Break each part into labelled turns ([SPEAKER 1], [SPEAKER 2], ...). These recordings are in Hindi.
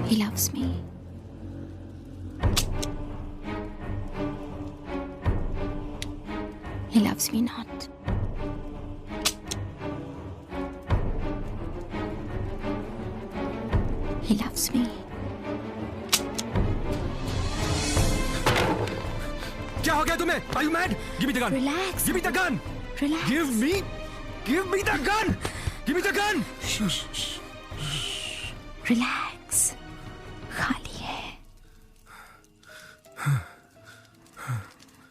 [SPEAKER 1] He loves me. He loves me not. He loves me.
[SPEAKER 2] क्या हो गया तुम्हें? Are you mad? Give me the gun.
[SPEAKER 1] Relax.
[SPEAKER 2] Give me the gun.
[SPEAKER 1] Relax.
[SPEAKER 2] Give me the gun. Give me the gun.
[SPEAKER 1] Relax. खाली है.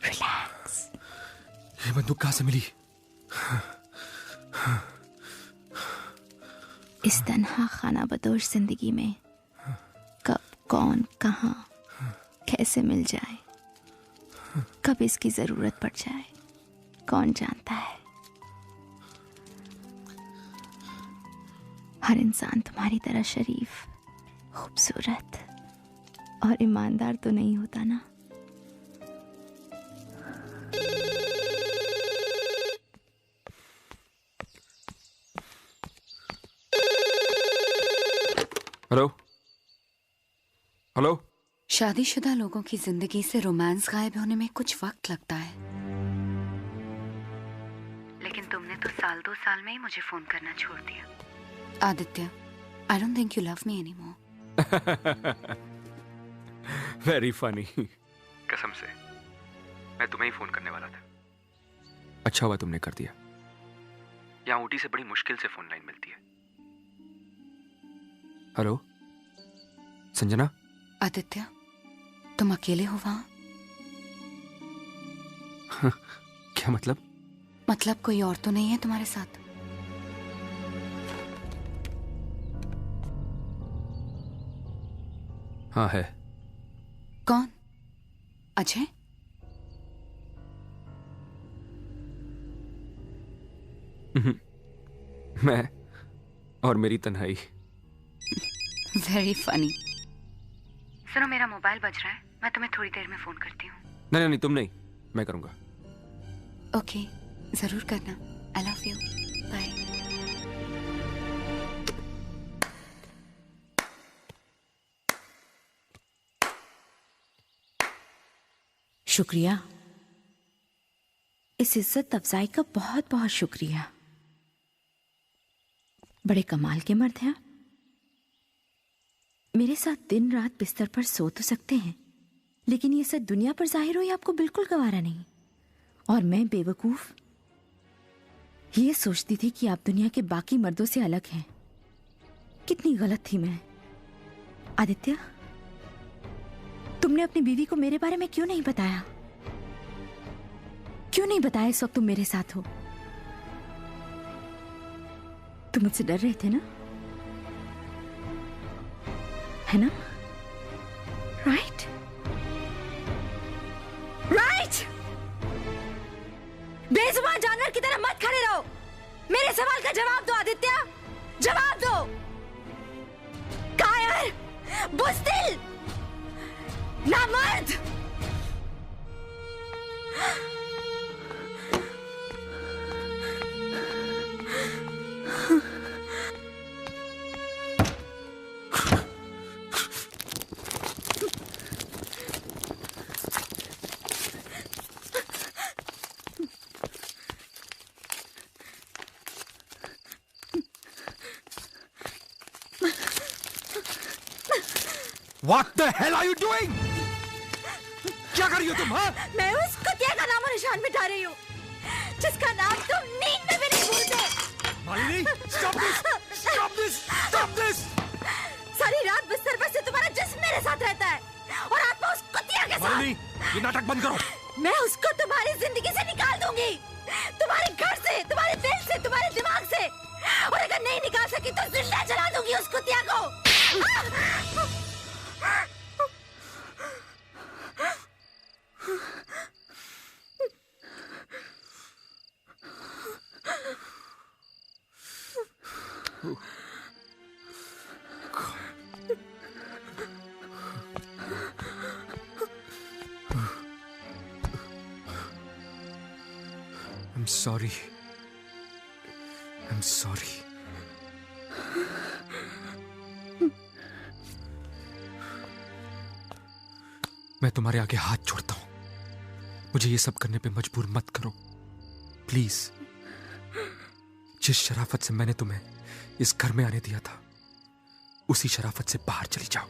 [SPEAKER 1] Relax.
[SPEAKER 2] ये बंदूक कहाँ से मिली?
[SPEAKER 1] इस तन्हा खाना बदोश जिंदगी में कब, कौन, कहां, कैसे मिल जाए, कब इसकी जरूरत पड़ जाए, कौन जानता है। हर इंसान तुम्हारी तरह शरीफ, खूबसूरत और ईमानदार तो नहीं होता ना।
[SPEAKER 2] Hello hello.
[SPEAKER 3] शादीशुदा लोगों की जिंदगी से रोमांस गायब होने में कुछ वक्त लगता है, लेकिन तुमने तो साल 2 साल में ही मुझे फोन करना छोड़ दिया। Aditya, I don't think you love me anymore.
[SPEAKER 2] Very funny. कसम से मैं तुम्हें ही फोन करने वाला था। अच्छा हुआ तुमने कर दिया। यहाँ ऊटी से बड़ी मुश्किल से फोन लाइन मिलती है। हेलो संजना।
[SPEAKER 3] आदित्य, तुम अकेले हो वहां?
[SPEAKER 2] क्या मतलब?
[SPEAKER 3] मतलब कोई और तो नहीं है तुम्हारे साथ?
[SPEAKER 2] हाँ है।
[SPEAKER 3] कौन? अजय?
[SPEAKER 2] मैं और मेरी तन्हाई।
[SPEAKER 3] Very funny. सुनो, मेरा मोबाइल बज रहा है, मैं तुम्हें थोड़ी देर में फोन करती हूँ।
[SPEAKER 2] नहीं नहीं तुम नहीं, मैं करूंगा।
[SPEAKER 3] ओके, जरूर करना। I love you. बाय।
[SPEAKER 1] शुक्रिया। इस इज्जत अफजाई का बहुत बहुत शुक्रिया। बड़े कमाल के मर्द हैं। मेरे साथ दिन रात बिस्तर पर सो तो सकते हैं, लेकिन ये सब दुनिया पर जाहिर हो ये आपको बिल्कुल गवारा नहीं। और मैं बेवकूफ ये सोचती थी कि आप दुनिया के बाकी मर्दों से अलग हैं। कितनी गलत थी मैं। आदित्य, तुमने अपनी बीवी को मेरे बारे में क्यों नहीं बताया? क्यों नहीं बताया इस वक्त तुम मेरे साथ हो? तुम मुझसे डर रहे थे ना, है ना? Right right. बेजुबान जानवर की तरह मत खड़े रहो। मेरे सवाल का जवाब दो आदित्य, जवाब दो। कायर, बुज़दिल, नामर्द।
[SPEAKER 2] What the hell are you doing? क्या कर रही हो तुम? हाँ?
[SPEAKER 1] मैं उस कुतिया का नामो निशान मिटा रही हूँ जिसका नाम तुम नींद में भी नहीं भूलते।
[SPEAKER 2] Malini, stop this! Stop this! Stop this!
[SPEAKER 1] सारी रात बिस्तर पर से तुम्हारा जिस्म मेरे साथ रहता है और आत्मा उस कुतिया के साथ।
[SPEAKER 2] मालिनी, ये नाटक बंद करो।
[SPEAKER 1] मैं उसको तुम्हारी जिंदगी से निकाल दूंगी, तुम्हारे घर से, तुम्हारे दिल से, तुम्हारे दिमाग से। और अगर नहीं निकाल सकी तो जिंदा जला दूंगी उस कुतिया को।
[SPEAKER 2] I'm sorry. I'm sorry. मैं तुम्हारे आगे हाथ जोड़ता हूं, मुझे ये सब करने पे मजबूर मत करो प्लीज। जिस शराफत से मैंने तुम्हें इस घर में आने दिया था, उसी शराफत से बाहर चली जाओ।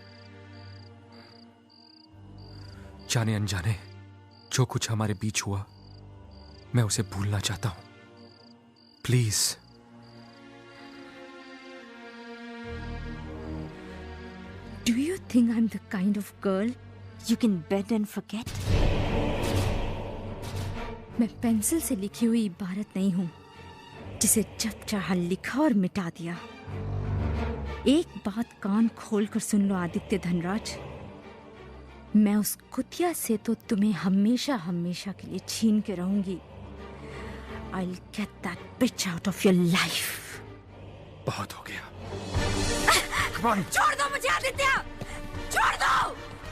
[SPEAKER 2] जाने अनजाने जो कुछ हमारे बीच हुआ, मैं उसे भूलना चाहता हूं, please.
[SPEAKER 1] Do you think I'm the kind of girl you can bend and forget? मैं पेंसिल से लिखी हुई इबारत नहीं हूं जिसे जब चाहा लिखा और मिटा दिया। एक बात कान खोल कर सुन लो आदित्य धनराज, मैं उस कुतिया से तो तुम्हें हमेशा हमेशा के लिए छीन के रहूंगी। I'll get that bitch out of your life.
[SPEAKER 2] बहुत हो गया। Come on.
[SPEAKER 1] छोड़ दो मुझे आदित्य, छोड़ दो।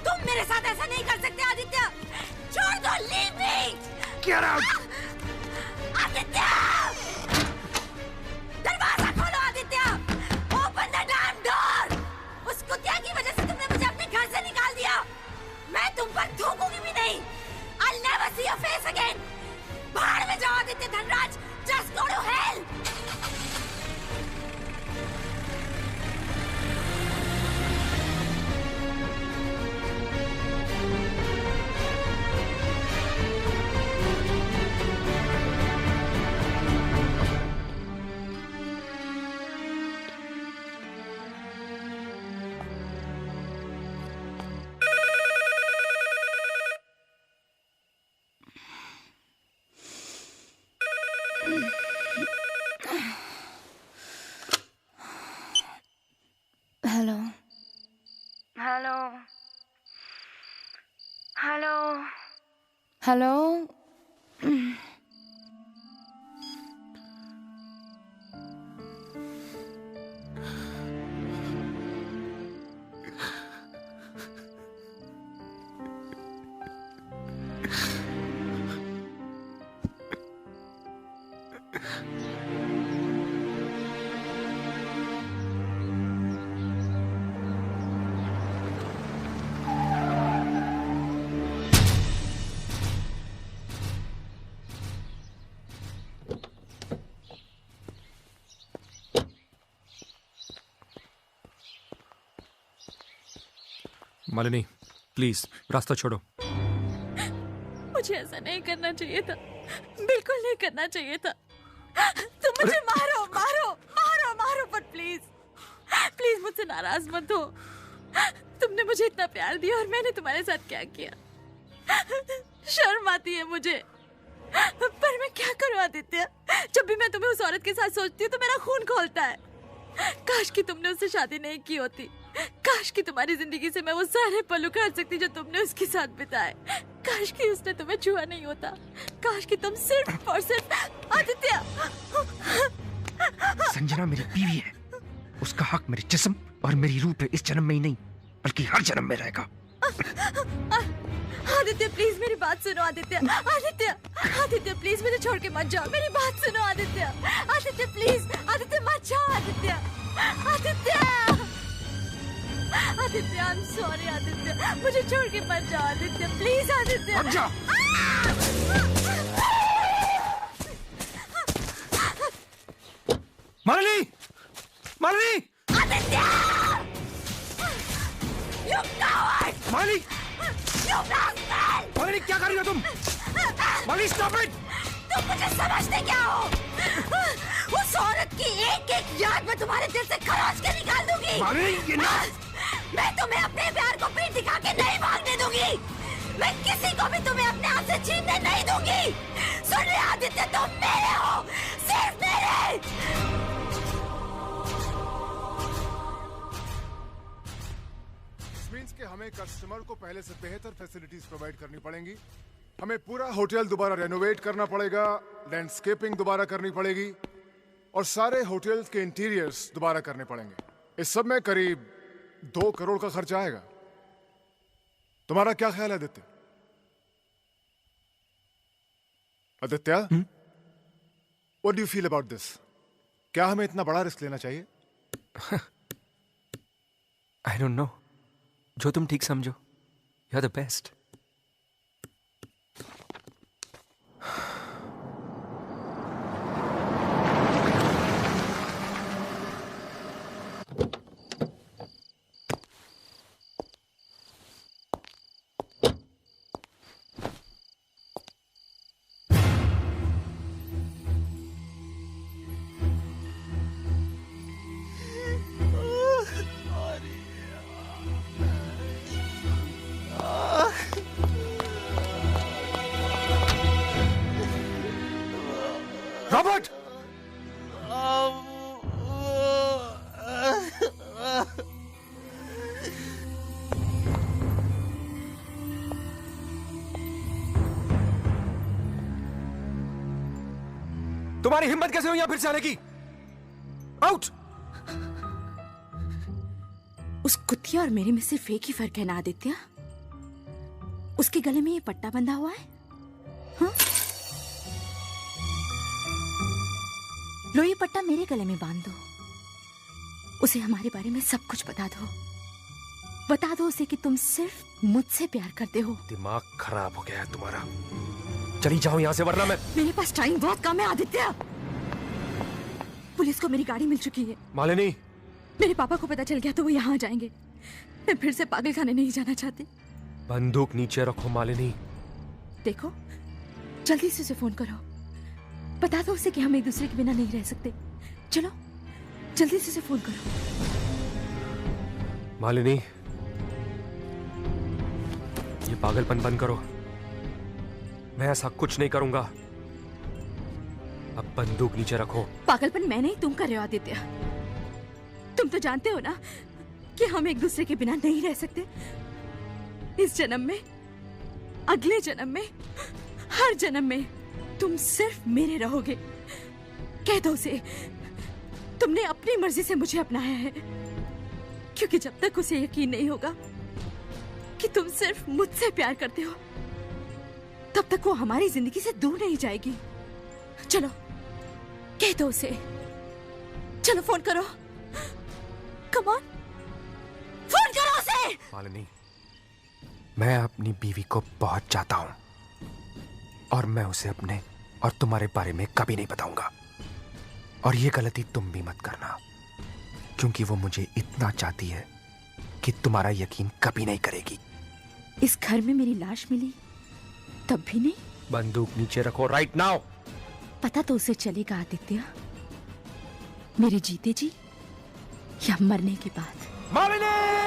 [SPEAKER 1] तुम मेरे साथ ऐसा नहीं कर सकते आदित्य, छोड़ दो। Leave me.
[SPEAKER 2] Get out.
[SPEAKER 1] Aditya, दरवाजा खोलो Aditya. Open the damn door. उस कुतिया की वजह से तुमने मुझे अपने घर से निकाल दिया। मैं तुम पर थूकूंगी भी नहीं। I'll never see your face again. बाहर में जाओ Aditya Dhanraj. Just go to hell.
[SPEAKER 3] Hello hello hello hello.
[SPEAKER 2] Malini please रास्ता छोड़ो।
[SPEAKER 1] मुझे ऐसा नहीं करना चाहिए था, बिल्कुल नहीं करना चाहिए था। तुम मुझे मारो मारो मारो मारो, पर प्लीज प्लीज मुझसे नाराज मत हो। तुमने मुझे इतना प्यार दिया और मैंने तुम्हारे साथ क्या किया। शर्म आती है मुझे, पर मैं क्या करूं आदित्य। जब भी मैं तुम्हें उस औरत के साथ सोचती हूँ तो मेरा खून खौलता है। काश कि तुमने उससे शादी नहीं की होती, काश कि तुम्हारी जिंदगी से मैं वो सारे पल उखाड़ सकती जो तुमने उसके साथ बिताए। काश कि उसने तुम्हें छुआ नहीं होता, काश कि तुम सिर्फ और सिर्फ आदित्य।
[SPEAKER 4] संजना मेरी बीवी है, उसका हक मेरे जिस्म और मेरी रूह पे इस जन्म में ही नहीं बल्कि हर जन्म में रहेगा।
[SPEAKER 1] आदित्य प्लीज मेरी बात सुनो आदित्य। आदित्य आदित्य प्लीज मुझे छोड़ के मत जाओ, मेरी बात सुनो आदित्य। आदित्य प्लीज, आदित्य मत जाओ Aditya. Aditya Aditya I am sorry Aditya, मुझे छोड़ के मत जाओ आदित्य, प्लीज आदित्य
[SPEAKER 4] मत जा।
[SPEAKER 2] Malini Malini
[SPEAKER 1] Aditya you coward,
[SPEAKER 2] Malini
[SPEAKER 1] you rascal!
[SPEAKER 2] Malini क्या कर रही हो तुम? Malini stop it.
[SPEAKER 1] तुम मुझे समझते क्या हो? उस औरत की एक एक याद मैं तुम्हारे दिल से खरोच के निकाल दूंगी।
[SPEAKER 2] मालिनी ये ना।
[SPEAKER 1] मैं तुम्हें अपने प्यार को पीठ दिखा के नहीं भागने दूंगी। मैं किसी को भी तुम्हें अपने हाथ से छीनने नहीं दूंगी। सुन ले आदित्य, तुम मेरे हो, सिर्फ मेरे।
[SPEAKER 5] मींस कि हमें कस्टमर को पहले से बेहतर फैसिलिटीज प्रोवाइड करनी पड़ेंगी। हमें पूरा होटल दोबारा रेनोवेट करना पड़ेगा, लैंडस्केपिंग दोबारा करनी पड़ेगी और सारे होटल के इंटीरियर्स दोबारा करने पड़ेंगे। इस सब में करीब 2 करोड़ का खर्च आएगा। तुम्हारा क्या ख्याल है Aditya? Aditya, what do you feel about this? क्या हमें इतना बड़ा रिस्क लेना चाहिए?
[SPEAKER 2] आई डोंट नो, जो तुम ठीक समझो। You are the best. तुम्हारी हिम्मत कैसे हुई यहाँ फिर से आने की? आउट!
[SPEAKER 1] उस कुत्तिया और मेरे में सिर्फ एक ही फर्क है ना आदित्य, उसके गले में ये पट्टा बंधा हुआ है। हाँ? लो ये पट्टा मेरे गले में बांध दो, उसे हमारे बारे में सब कुछ बता दो। बता दो उसे कि तुम सिर्फ मुझसे प्यार करते हो।
[SPEAKER 2] दिमाग खराब हो गया है तुम्हारा। चली जाओ यहाँ से वरना मैं।
[SPEAKER 1] मेरे पास टाइम बहुत कम है आदित्य। पुलिस को मेरी गाड़ी मिल चुकी है।
[SPEAKER 2] मालिनी,
[SPEAKER 1] मेरे पापा को पता चल गया तो वो यहाँ आ जाएंगे। मैं फिर से पागल खाने नहीं जाना चाहती।
[SPEAKER 2] बंदूक नीचे रखो मालिनी।
[SPEAKER 1] देखो, जल्दी से उसे फोन करो, बता दो उसे कि हम एक दूसरे के बिना नहीं रह सकते। चलो जल्दी से उसे फोन करो।
[SPEAKER 2] मालिनी, ये पागलपन बंद करो। मैं ऐसा कुछ नहीं करूंगा। अब बंदूक नीचे रखो।
[SPEAKER 1] पागलपन मैं नहीं, तुम कर रहे हो आदित्य। तुम तो जानते हो ना कि हम एक दूसरे के बिना नहीं रह सकते। इस जन्म में, अगले जन्म में, हर जन्म में तुम सिर्फ मेरे रहोगे। कह दो उसे तुमने अपनी मर्जी से मुझे अपनाया है, क्योंकि जब तक उसे यकीन नहीं होगा कि तुम सिर्फ मुझसे प्यार करते हो, तब तक वो हमारी जिंदगी से दूर नहीं जाएगी। चलो कह दो उसे। चलो फोन करो, कम ऑन, फोन करो उसे।
[SPEAKER 2] मालिनी, मैं अपनी बीवी को बहुत चाहता हूं और मैं उसे अपने और तुम्हारे बारे में कभी नहीं बताऊंगा। और ये गलती तुम भी मत करना, क्योंकि वो मुझे इतना चाहती है कि तुम्हारा यकीन कभी नहीं करेगी।
[SPEAKER 1] इस घर में मेरी लाश मिली तब भी नहीं।
[SPEAKER 2] बंदूक नीचे रखो राइट नाउ।
[SPEAKER 1] पता तो उसे चलेगा आदित्य, मेरे जीते जी या मरने के बाद।
[SPEAKER 2] मालिनी!